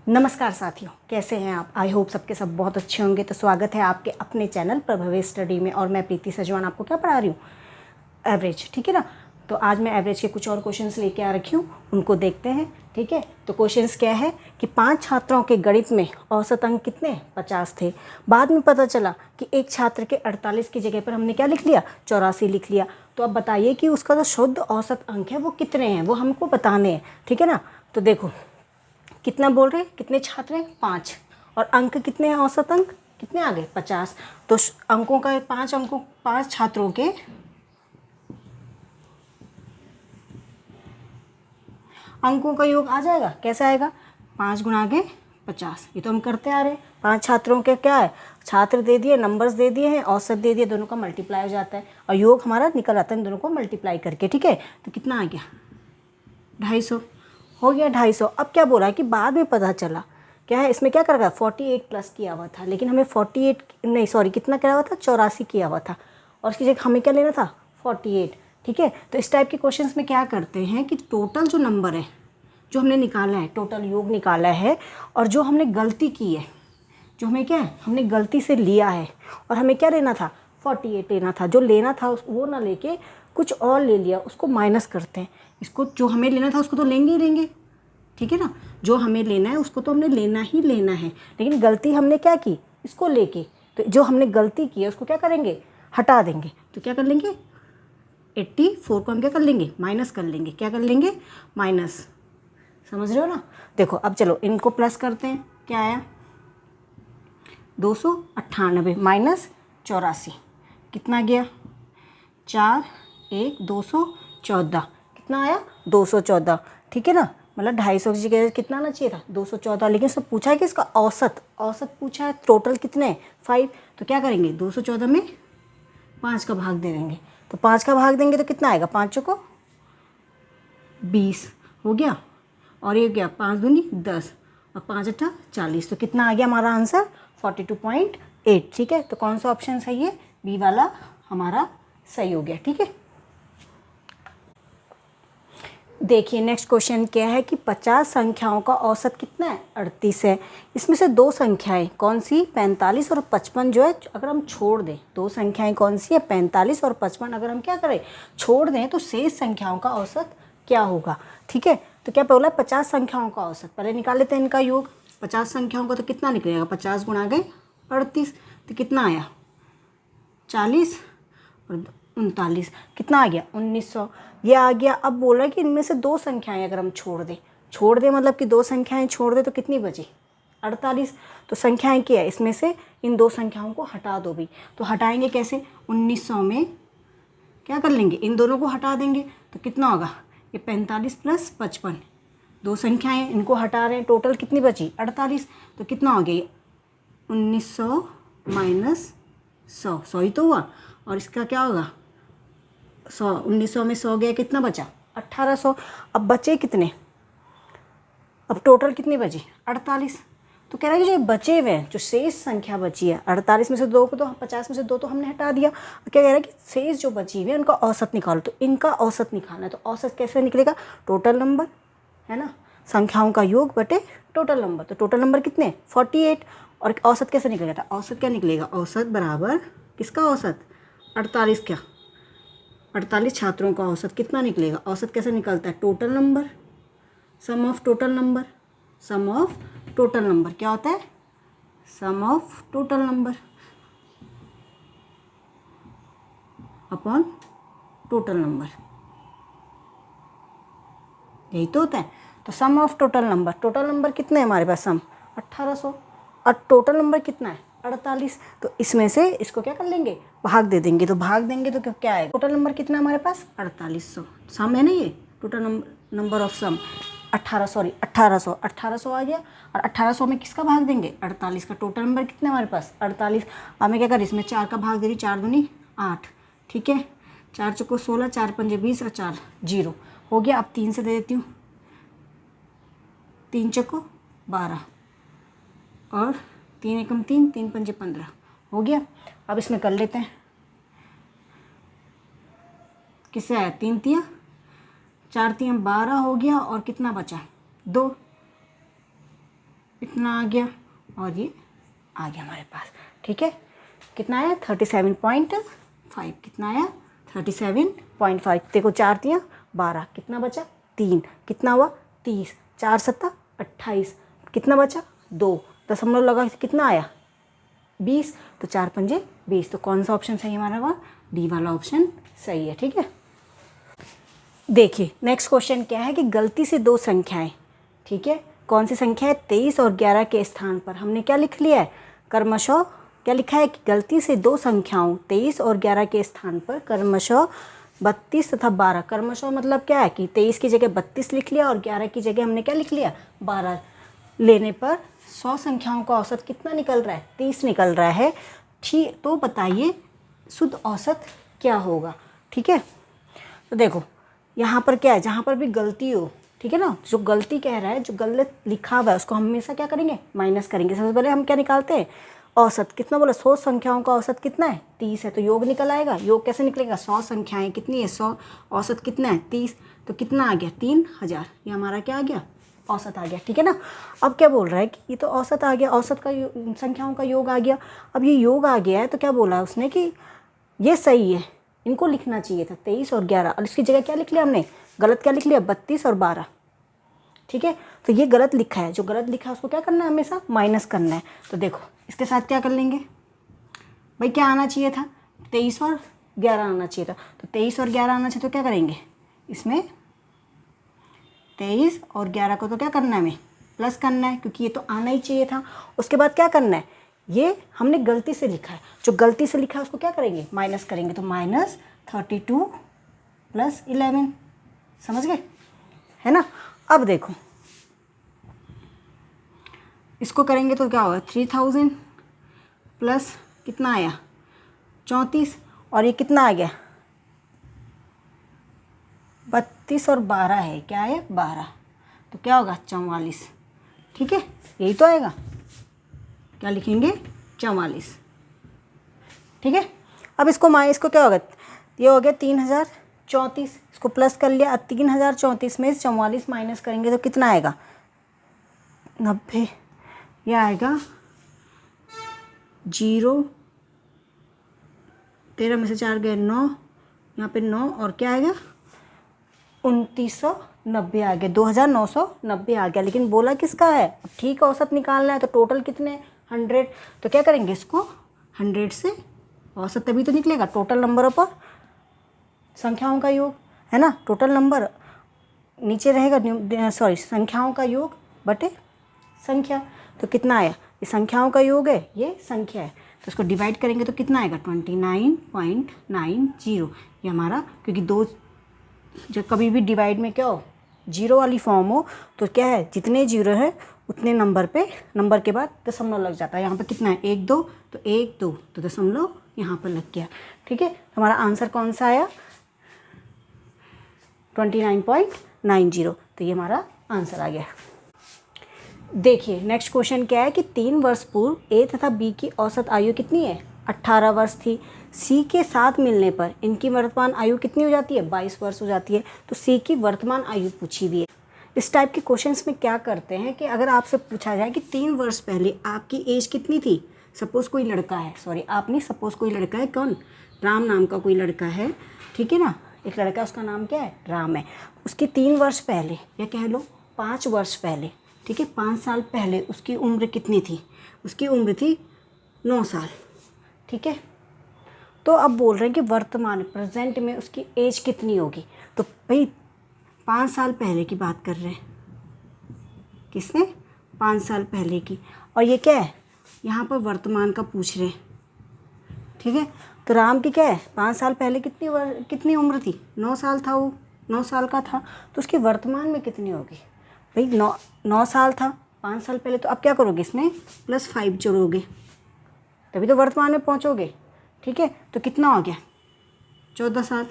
नमस्कार साथियों, कैसे हैं आप। आई होप सबके सब बहुत अच्छे होंगे। तो स्वागत है आपके अपने चैनल प्रभवे स्टडी में। और मैं प्रीति सजवान आपको क्या पढ़ा रही हूँ, एवरेज। ठीक है ना। तो आज मैं एवरेज के कुछ और क्वेश्चंस लेके आ रखी हूँ, उनको देखते हैं। ठीक है। तो क्वेश्चंस क्या है कि 5 छात्रों के गणित में औसत अंक कितने 50 थे। बाद में पता चला कि एक छात्र के 48 की जगह पर हमने क्या लिख लिया, 84 लिख लिया। तो अब बताइए कि उसका जो शुद्ध औसत अंक है वो कितने हैं, वो हमको बताने हैं। ठीक है ना। तो देखो कितना बोल रहे हैं, कितने छात्र हैं 5, और अंक कितने हैं, औसत अंक कितने आ गए 50। तो अंकों का 5 अंकों 5 छात्रों के अंकों का योग आ जाएगा। कैसे आएगा, 5 गुणा के 50। ये तो हम करते आ रहे हैं। 5 छात्रों के क्या है, छात्र दे दिए, नंबर्स दे दिए हैं, औसत दे दिए, दोनों का मल्टीप्लाई हो जाता है और योग हमारा निकल आता है इन दोनों को मल्टीप्लाई करके। ठीक है। तो कितना आ गया, 250 हो गया। 250। अब क्या बोला है कि बाद में पता चला क्या है, इसमें क्या कर रहा 48 प्लस किया हुआ था, लेकिन हमें 48 नहीं सॉरी कितना किया हुआ था, 84 किया हुआ था, और इसकी जगह हमें क्या लेना था 48। ठीक है। तो इस टाइप के क्वेश्चंस में क्या करते हैं कि टोटल जो नंबर है जो हमने निकाला है, टोटल योग निकाला है, और जो हमने गलती की है, जो हमें क्या है हमने गलती से लिया है, और हमें क्या लेना था 48 लेना था, जो लेना था वो ना लेके कुछ और ले लिया, उसको माइनस करते हैं। इसको जो हमें लेना था उसको तो लेंगे ही लेंगे। ठीक है ना। जो हमें लेना है उसको तो हमने लेना ही लेना है, लेकिन गलती हमने क्या की, इसको लेके, तो जो हमने गलती की है उसको क्या करेंगे, हटा देंगे। तो क्या कर लेंगे, 84 को हम क्या कर लेंगे, माइनस कर लेंगे। क्या कर लेंगे, माइनस। समझ रहे हो ना। देखो अब चलो इनको प्लस करते हैं। क्या आया, 298 माइनस 84 कितना गया, 4 1 214 कितना आया 214। ठीक है ना। मतलब 250 की जगह कितना आना चाहिए था 214, लेकिन सब पूछा है कि इसका औसत औसत पूछा है। टोटल कितने हैं 5। तो क्या करेंगे 214 में 5 का भाग दे देंगे। तो 5 का भाग देंगे तो कितना आएगा, 5 को 20 हो गया, और ये गया 5 दूनी 10 और 5 अट्ठा 40। तो कितना आ गया हमारा आंसर 42.8। ठीक है। तो कौन सा ऑप्शन सही है, बी वाला हमारा सही हो गया। ठीक है। देखिए नेक्स्ट क्वेश्चन क्या है कि 50 संख्याओं का औसत कितना है 38 है। इसमें से दो संख्याएं कौन सी 45 और 55 जो है अगर हम छोड़ दें, दो संख्याएं कौन सी है 45 और 55, अगर हम क्या करें छोड़ दें तो शेष संख्याओं का औसत क्या होगा। ठीक है। तो क्या बोला 50 संख्याओं का औसत, पहले निकाल लेते हैं इनका योग। 50 संख्याओं का तो कितना निकलेगा, 50 गुणा गए 38, तो कितना आया 40 और 39 कितना आ गया 1900, ये आ गया। अब बोल रहा है कि इनमें से दो संख्याएं अगर हम छोड़ दें मतलब कि दो संख्याएं छोड़ दें तो कितनी बची 48। तो संख्याएं क्या है, इसमें से इन दो संख्याओं को हटा दो भी। तो हटाएंगे कैसे, 1900 में क्या कर लेंगे, इन दोनों को हटा देंगे। तो कितना होगा, ये 45 प्लस 55, दो संख्याएं इनको हटा रहे हैं, टोटल कितनी बची 48। तो कितना हो गया 1900 माइनस 100 ही तो हुआ, और इसका क्या होगा 100, 1900 में 100 गया कितना बचा 1800। अब बचे कितने, अब टोटल कितनी बची 48। तो कह रहा है कि जो बचे हुए हैं, जो शेष संख्या बची है 48 में से दो को तो 50 में से दो तो हमने हटा दिया। और क्या कह रहा है कि शेष जो बची हुई है उनका औसत निकालो। तो इनका औसत निकालना है, तो औसत कैसे निकलेगा, टोटल नंबर है ना, संख्याओं का योग बटे टोटल नंबर। तो टोटल नंबर कितने 48, और औसत कैसे निकलेगा, औसत क्या निकलेगा, औसत बराबर किसका औसत 48, क्या 48 छात्रों का औसत कितना निकलेगा। औसत कैसे निकलता है, total number, sum of total number, sum of total number क्या होता है, sum of total number upon total number, यही तो होता है। तो सम ऑफ टोटल नंबर कितने हैं हमारे पास, सम 1800, और टोटल नंबर कितना है 48। तो इसमें से इसको क्या कर लेंगे, भाग दे देंगे। तो भाग देंगे तो क्या आएगा, टोटल नंबर कितना है हमारे पास 4800, सम है ना ये टोटल नंबर ऑफ सम 1800 आ गया। और 1800 में किसका भाग देंगे 48 का, टोटल नंबर कितना है हमारे पास 48। अब मैं क्या करें, इसमें 4 का भाग दे रही, 4 दूनी 8। ठीक है, 4 चौको 16, 4 पंजे 20 और 4 0 हो गया। अब 3 से दे देती हूँ, 3 चौको 12 और 3 एकम 3, 3 पंजे 15 हो गया। अब इसमें कर लेते हैं, किससे आया 3 तिया 4 तिया 12 हो गया, और कितना बचा 2, इतना आ गया और ये आ गया हमारे पास। ठीक है, कितना आया 37.5। कितना आया 37.5। देखो 4 दिया 12, कितना बचा 3, कितना हुआ 30, 4 सत्ता 28, कितना बचा 2, दशमलव लगा कितना आया 20, तो 4 पंजे 20। तो कौन सा ऑप्शन सही हमारा हुआ, डी वाला ऑप्शन सही है। ठीक है, देखिए नेक्स्ट क्वेश्चन क्या है कि गलती से दो संख्याएं, ठीक है, कौन सी संख्या है 23 और 11 के स्थान पर हमने क्या लिख लिया है, क्रमशः क्या लिखा है कि गलती से दो संख्याओं 23 और 11 के स्थान पर क्रमशः 32 तथा 12, क्रमशः मतलब क्या है कि 23 की जगह 32 लिख लिया और 11 की जगह हमने क्या लिख लिया 12 लेने पर 100 संख्याओं का औसत कितना निकल रहा है 30 निकल रहा है। ठीक, तो बताइए शुद्ध औसत क्या होगा। ठीक है, तो देखो यहाँ पर क्या है, जहाँ पर भी गलती हो, ठीक है ना, जो गलती कह रहा है, जो गलत लिखा हुआ है उसको हम हमेशा क्या करेंगे, माइनस करेंगे। सबसे पहले हम क्या निकालते हैं, औसत कितना बोला, 100 संख्याओं का औसत कितना है 30 है, तो योग निकल आएगा। योग कैसे निकलेगा, 100 संख्याएं कितनी है 100, औसत कितना है 30, तो कितना आ गया 3000, ये हमारा क्या आ गया औसत आ गया। ठीक है ना, अब क्या बोल रहा है कि ये तो औसत आ गया, औसत का संख्याओं का योग आ गया। अब ये योग आ गया है तो क्या बोला उसने कि ये सही है, इनको लिखना चाहिए था 23 और 11, और इसकी जगह क्या लिख लिया हमने, गलत क्या लिख लिया 32 और 12। ठीक है, तो ये गलत लिखा है, जो गलत लिखा है उसको क्या करना है, हमेशा माइनस करना है। तो देखो इसके साथ क्या कर लेंगे भाई, क्या आना चाहिए था 23 और 11 आना चाहिए था, तो 23 और 11 आना चाहिए, तो क्या करेंगे इसमें 23 और 11 को तो क्या करना है हमें प्लस करना है, क्योंकि ये तो आना ही चाहिए था। उसके बाद क्या करना है, ये हमने गलती से लिखा है, जो गलती से लिखा है उसको क्या करेंगे माइनस करेंगे, तो -32 + 11, समझ गए है ना। अब देखो इसको करेंगे तो क्या होगा 3000 प्लस कितना आया 34, और ये कितना आ गया 32 और 12 है, क्या है 12, तो क्या होगा 44। ठीक है, यही तो आएगा, क्या लिखेंगे 44। ठीक है, अब इसको क्या होगा, ये हो गया 3034, इसको प्लस कर लिया। अब 3034 में 44 माइनस करेंगे तो कितना आएगा 90, यह आएगा 0, 13 में से 4 गए 9, यहाँ पे 9 और क्या आएगा 2990 आ गया, 2990 आ गया। लेकिन बोला किसका है, अब ठीक औसत निकालना है, तो टोटल कितने 100, तो क्या करेंगे इसको 100 से औसत तभी तो निकलेगा, टोटल नंबरों पर संख्याओं का योग है ना, टोटल नंबर नीचे रहेगा, सॉरी संख्याओं का योग बटे संख्या, तो कितना आया, ये संख्याओं का योग है, ये संख्या है, तो इसको डिवाइड करेंगे तो कितना आएगा 29.90, ये हमारा, क्योंकि दो जब कभी भी डिवाइड में क्या हो जीरो वाली फॉर्म हो तो क्या है, जितने जीरो है उतने नंबर के बाद दशमलव लग जाता है। यहाँ पर कितना है 1 2, तो 1 2 तो दशमलव यहाँ पर लग गया। ठीक है, हमारा आंसर कौन सा आया 29.90, तो ये हमारा आंसर आ गया। देखिए नेक्स्ट क्वेश्चन क्या है कि 3 वर्ष पूर्व ए तथा बी की औसत आयु कितनी है 18 वर्ष थी। सी के साथ मिलने पर इनकी वर्तमान आयु कितनी हो जाती है 22 वर्ष हो जाती है। तो सी की वर्तमान आयु पूछी हुई है। इस टाइप के क्वेश्चंस में क्या करते हैं कि अगर आपसे पूछा जाए कि 3 वर्ष पहले आपकी एज कितनी थी, सपोज़ कोई लड़का है, सॉरी आप नहीं, सपोज़ कोई लड़का है, कौन राम नाम का कोई लड़का है, ठीक है ना, एक लड़का उसका नाम क्या है राम है, उसकी 3 वर्ष पहले या कह लो 5 वर्ष पहले, ठीक है 5 साल पहले उसकी उम्र कितनी थी, उसकी उम्र थी 9 साल। ठीक है, तो अब बोल रहे हैं कि वर्तमान प्रेजेंट में उसकी एज कितनी होगी। तो भाई 5 साल पहले की बात कर रहे हैं, किसने 5 साल पहले की, और ये क्या है यहाँ पर वर्तमान का पूछ रहे हैं। ठीक है, तो राम की क्या है 5 साल पहले कितनी उम्र थी 9 साल था, वो 9 साल का था, तो उसकी वर्तमान में कितनी होगी भाई 9 साल था 5 साल पहले, तो अब क्या करोगे इसमें +5 जोड़ोगे तभी तो वर्तमान में पहुँचोगे। ठीक है, तो कितना हो गया 14 साल,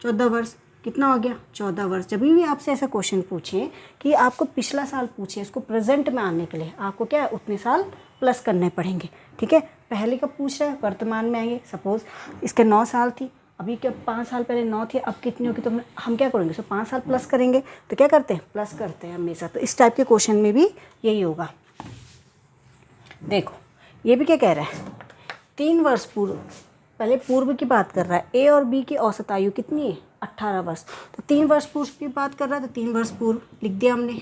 14 वर्ष, कितना हो गया 14 वर्ष। जब भी आपसे ऐसा क्वेश्चन पूछे कि आपको पिछला साल पूछे, इसको प्रेजेंट में आने के लिए आपको क्या है उतने साल प्लस करने पड़ेंगे। ठीक है, पहले का पूछ रहा है वर्तमान में आएंगे, सपोज़ इसके 9 साल थी, अभी क्या 5 साल पहले 9 थी, अब कितनी होगी, तो हम क्या करेंगे सो 5 साल प्लस करेंगे, तो क्या करते हैं प्लस करते हैं हमेशा। तो इस टाइप के क्वेश्चन में भी यही होगा। देखो ये भी क्या कह रहा है, 3 वर्ष पूर्व, पहले पूर्व की बात कर रहा है। ए और बी की औसत आयु कितनी है? 18 वर्ष। तो 3 वर्ष पूर्व की बात कर रहा है तो 3 वर्ष पूर्व लिख दिया हमने।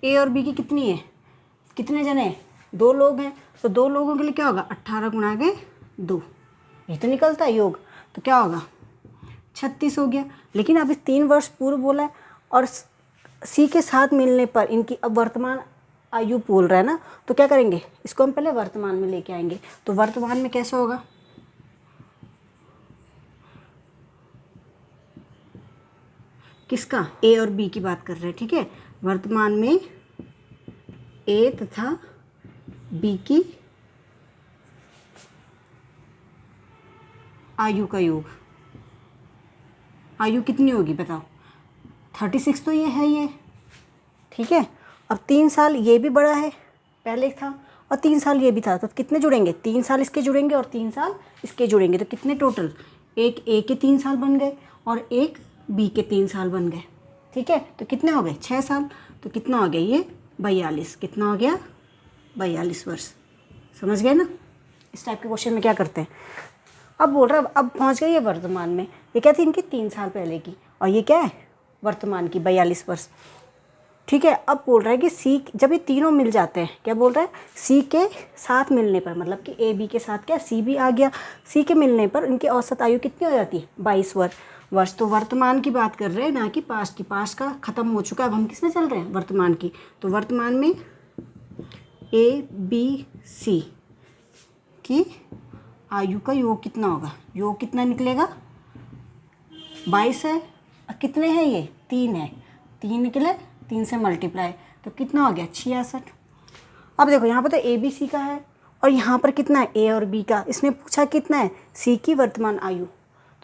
ए और बी की कितनी है, कितने जने हैं? 2 लोग हैं, तो 2 लोगों के लिए क्या होगा? 18 गुणा के 2, ये तो निकलता है योग, तो क्या होगा? 36 हो गया। लेकिन अब इस 3 वर्ष पूर्व बोला है और सी के साथ मिलने पर इनकी अब वर्तमान आयु बोल रहा है ना, तो क्या करेंगे? इसको हम पहले वर्तमान में लेके आएंगे। तो वर्तमान में कैसा होगा? किसका? ए और बी की बात कर रहे हैं, ठीक है। वर्तमान में ए तथा बी की आयु का योग। आयु कितनी होगी बताओ? 36 तो ये है ये, ठीक है। अब 3 साल ये भी बड़ा है, पहले था, और 3 साल ये भी था, तो कितने जुड़ेंगे? 3 साल इसके जुड़ेंगे और 3 साल इसके जुड़ेंगे, तो कितने टोटल? एक ए के 3 साल बन गए और एक बी के 3 साल बन गए, ठीक है। तो कितने हो गए? 6 साल। तो कितना हो गया ये? 42। कितना हो गया? 42 वर्ष। समझ गए ना? इस टाइप के क्वेश्चन में क्या करते हैं। अब बोल रहा है, अब पहुंच गए ये वर्तमान में। ये क्या थी? इनकी 3 साल पहले की, और ये क्या है? वर्तमान की 42 वर्ष, ठीक है। अब बोल रहा है कि सी, जब ये तीनों मिल जाते हैं, क्या बोल रहा है? सी के साथ मिलने पर, मतलब कि ए बी के साथ क्या सी भी आ गया, सी के मिलने पर उनकी औसत आयु कितनी हो जाती है? 22 वर्ष। तो वर्तमान की बात कर रहे हैं, ना कि पास्ट की। पास्ट का ख़त्म हो चुका है, अब हम किस में चल रहे हैं? वर्तमान की। तो वर्तमान में ए बी सी की आयु का योग कितना होगा? योग कितना निकलेगा? 22 है, और कितने हैं ये? 3 है, 3 निकले, 3 से मल्टीप्लाई, तो कितना हो गया? 66। अब देखो यहाँ पर तो ए बी सी का है, और यहाँ पर कितना है? ए और बी का। इसने पूछा कितना है? सी की वर्तमान आयु,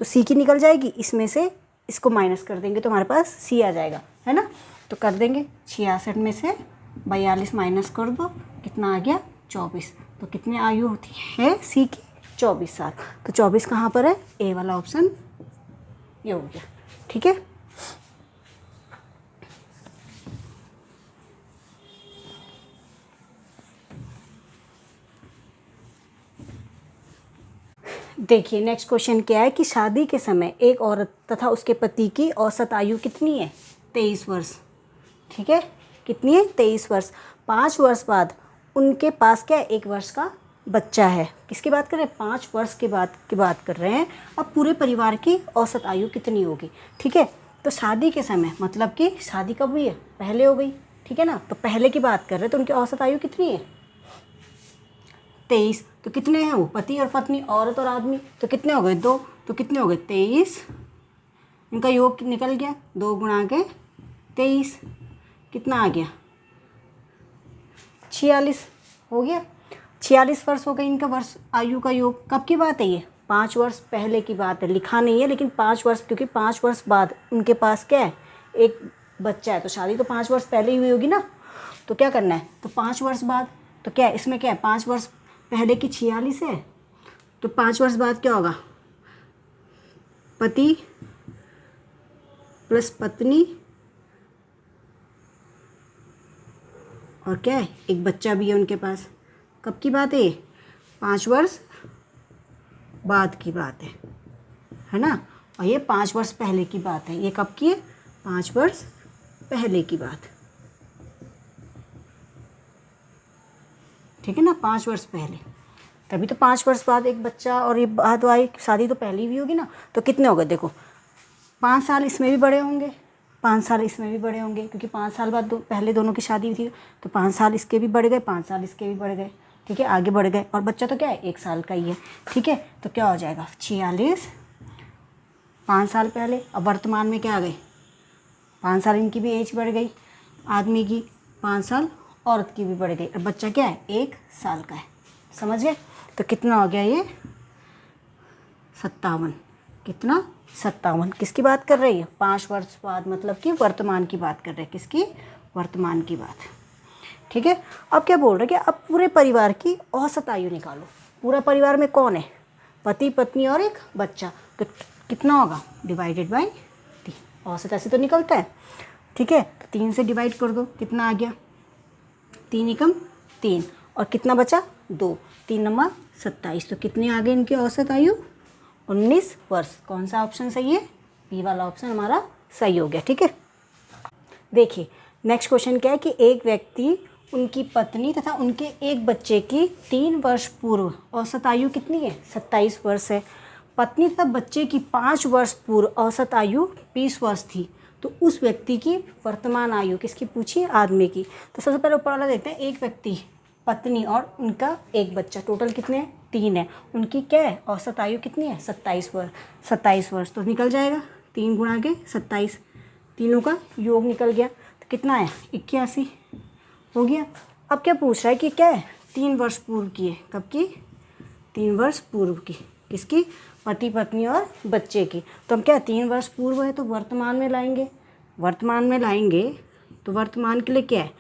तो सी की निकल जाएगी, इसमें से इसको माइनस कर देंगे तो हमारे पास सी आ जाएगा, है ना। तो कर देंगे, 66 में से 42 माइनस कर दो, कितना आ गया? 24। तो कितनी आयु होती है सी की? 24 साल। तो 24 कहाँ पर है? ए वाला ऑप्शन ये हो गया, ठीक है। देखिए नेक्स्ट क्वेश्चन क्या है कि शादी के समय एक औरत तथा उसके पति की औसत आयु कितनी है? 23 वर्ष, ठीक है। कितनी है? 23 वर्ष। 5 वर्ष बाद उनके पास क्या है? 1 वर्ष का बच्चा है। किसकी बात कर रहे हैं? 5 वर्ष के बाद की बात कर रहे हैं। अब पूरे परिवार की औसत आयु कितनी होगी, ठीक है। तो शादी के समय, मतलब कि शादी कब हुई है? पहले हो गई, ठीक है ना। तो पहले की बात कर रहे हैं, तो उनकी औसत आयु कितनी है? 23। तो कितने हैं वो? पति और पत्नी, औरत और आदमी, तो कितने हो गए? 2। तो कितने हो गए? 23। इनका योग निकल गया, 2 गुणा के 23, कितना आ गया? 46 हो गया। 46 वर्ष हो गए इनका वर्ष आयु का योग। कब की बात है ये? 5 वर्ष पहले की बात है, लिखा नहीं है लेकिन 5 वर्ष, क्योंकि 5 वर्ष बाद उनके पास क्या है? एक बच्चा है। तो शादी तो 5 वर्ष पहले ही हुई होगी ना। तो क्या करना है? तो 5 वर्ष बाद, तो क्या है इसमें? क्या है? 5 वर्ष पहले की 46 है, तो 5 वर्ष बाद क्या होगा? पति प्लस पत्नी और क्या है? एक बच्चा भी है उनके पास। कब की बात है? 5 वर्ष बाद की बात है ना। और ये 5 वर्ष पहले की बात है। ये कब की है? 5 वर्ष पहले की बात, ठीक है ना। 5 वर्ष पहले, तभी तो 5 वर्ष बाद एक बच्चा, और ये बात आई शादी तो पहले भी होगी ना। तो कितने हो गए? देखो 5 साल इसमें भी बड़े होंगे, 5 साल इसमें भी बड़े होंगे, क्योंकि 5 साल बाद पहले दोनों की शादी हुई थी। तो 5 साल इसके भी बढ़ गए, 5 साल इसके भी बढ़ गए, ठीक है, आगे बढ़ गए। और बच्चा तो क्या है? 1 साल का ही है, ठीक है। तो क्या हो जाएगा? 46, 5 साल पहले। अब वर्तमान में क्या आ गए? 5 साल इनकी भी एज बढ़ गई, आदमी की 5 साल, औरत की भी बढ़ गई। और बच्चा क्या है? 1 साल का है। समझ गए? तो कितना हो गया ये? 57। कितना? 57। किसकी बात कर रही है? 5 वर्ष बाद, मतलब कि वर्तमान की बात कर रहे हैं। किसकी? वर्तमान की बात, ठीक है। अब क्या बोल रहे हैं कि अब पूरे परिवार की औसत आयु निकालो। पूरा परिवार में कौन है? पति, पत्नी और एक बच्चा। तो कितना होगा? Divided by 3। औसत ऐसे तो निकलता है, ठीक है। तो 3 से डिवाइड कर दो, कितना आ गया? 3 एकम 3। और कितना बचा 2, 3 नंबर 27। तो कितनी आ गई इनकी औसत आयु 19 वर्ष। कौन सा ऑप्शन सही है? बी वाला ऑप्शन हमारा सही हो गया। ठीक है, देखिए नेक्स्ट क्वेश्चन क्या है कि एक व्यक्ति, उनकी पत्नी तथा उनके एक बच्चे की 3 वर्ष पूर्व औसत आयु कितनी है? 27 वर्ष है। पत्नी तथा बच्चे की 5 वर्ष पूर्व औसत आयु 20 वर्ष थी। तो उस व्यक्ति की वर्तमान आयु किसकी पूछी है? आदमी की। तो सबसे पहले ऊपर वाला देखते हैं, एक व्यक्ति, पत्नी और उनका एक बच्चा, टोटल कितने हैं? 3 है। उनकी क्या है? औसत आयु कितनी है? 27 वर्ष। तो निकल जाएगा 3 गुणा के 27, तीनों का योग निकल गया। तो कितना है? 81 हो गया। अब क्या पूछ रहा है कि क्या है? 3 वर्ष पूर्व की है। कब की? 3 वर्ष पूर्व की। किसकी? पति पत्नी और बच्चे की। तो हम क्या, 3 वर्ष पूर्व है तो वर्तमान में लाएंगे। वर्तमान में लाएंगे तो वर्तमान के लिए क्या है?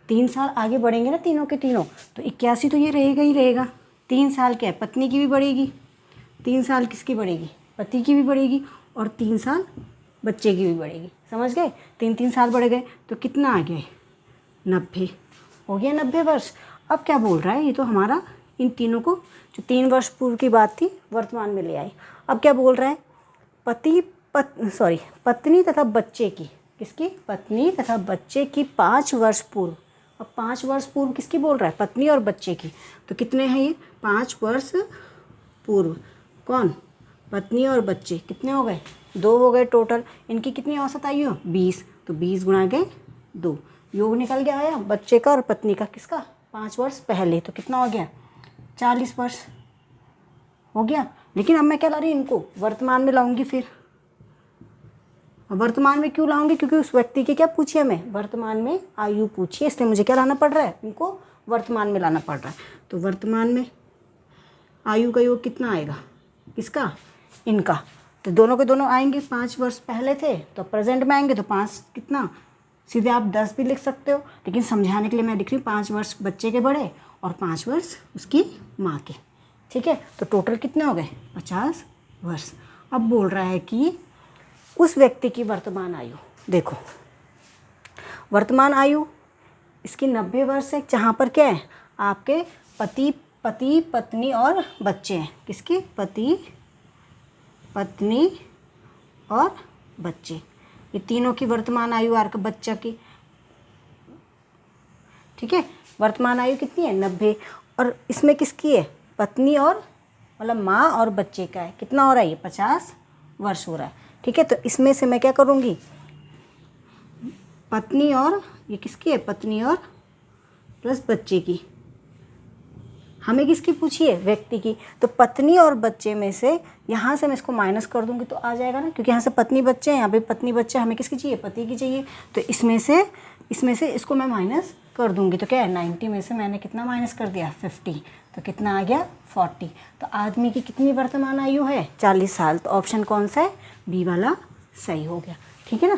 3 साल आगे बढ़ेंगे ना तीनों के तीनों, तो 81 तो ये रहेगा ही रहेगा। 3 साल क्या है? पत्नी की भी बढ़ेगी, 3 साल किसकी बढ़ेगी? पति की भी बढ़ेगी, और 3 साल बच्चे की भी बढ़ेगी। समझ गए? 3 साल बढ़ गए तो कितना आ गया? 90 हो गया, 90 वर्ष। अब क्या बोल रहा है? ये तो हमारा इन तीनों को, जो 3 वर्ष पूर्व की बात थी, वर्तमान में ले आई। अब क्या बोल रहा है? पत्नी तथा बच्चे की, किसकी? पत्नी तथा बच्चे की 5 वर्ष पूर्व। अब 5 वर्ष पूर्व किसकी बोल रहा है? पत्नी और बच्चे की। तो कितने हैं ये? 5 वर्ष पूर्व। कौन? पत्नी और बच्चे। कितने हो गए? 2 हो गए टोटल। इनकी कितनी औसत आयु? 20। तो 20 गुणा के 2, योग निकल गया आया बच्चे का और पत्नी का। किसका? 5 वर्ष पहले। तो कितना हो गया? 40 वर्ष हो गया। लेकिन अब मैं क्या ला रही हूँ? इनको वर्तमान में लाऊंगी। फिर वर्तमान में क्यों लाऊंगी? क्योंकि उस व्यक्ति की क्या पूछी है? हमें वर्तमान में आयु पूछी है, इसलिए मुझे क्या लाना पड़ रहा है? इनको वर्तमान में लाना पड़ रहा है। तो वर्तमान में आयु का योग कितना आएगा? किसका? इनका। तो दोनों के दोनों आएंगे, 5 वर्ष पहले थे तो प्रेजेंट में आएंगे, तो 5 कितना, सीधे आप 10 भी लिख सकते हो, लेकिन समझाने के लिए मैं लिख रही हूँ 5 वर्ष बच्चे के बड़े और 5 वर्ष उसकी माँ के। ठीक है, तो टोटल कितने हो गए? 50 वर्ष। अब बोल रहा है कि उस व्यक्ति की वर्तमान आयु, देखो वर्तमान आयु इसकी 90 वर्ष है, जहाँ पर क्या है? आपके पति पत्नी और बच्चे हैं। किसके? पति पत्नी और बच्चे, ये तीनों की वर्तमान आयु आर का बच्चा की। ठीक है, वर्तमान आयु कितनी है? 90। और इसमें किसकी है? पत्नी और मतलब माँ और बच्चे का है। कितना हो रहा है? ये 50 वर्ष हो रहा है। ठीक है, तो इसमें से मैं क्या करूँगी? पत्नी और ये किसकी है? पत्नी और प्लस बच्चे की। हमें किसकी पूछी है? व्यक्ति की। तो पत्नी और बच्चे में से यहाँ से मैं इसको माइनस कर दूँगी तो आ जाएगा ना, क्योंकि यहाँ से पत्नी बच्चे हैं, यहाँ पे पत्नी बच्चे, हमें किसकी चाहिए? पति की चाहिए। तो इसमें से इसको मैं माइनस कर दूँगी तो क्या है? 90 में से मैंने कितना माइनस कर दिया? 50। तो कितना आ गया? 40। तो आदमी की कितनी वर्तमान आयु है? 40 साल। तो ऑप्शन कौन सा है? बी वाला सही हो गया। ठीक है ना।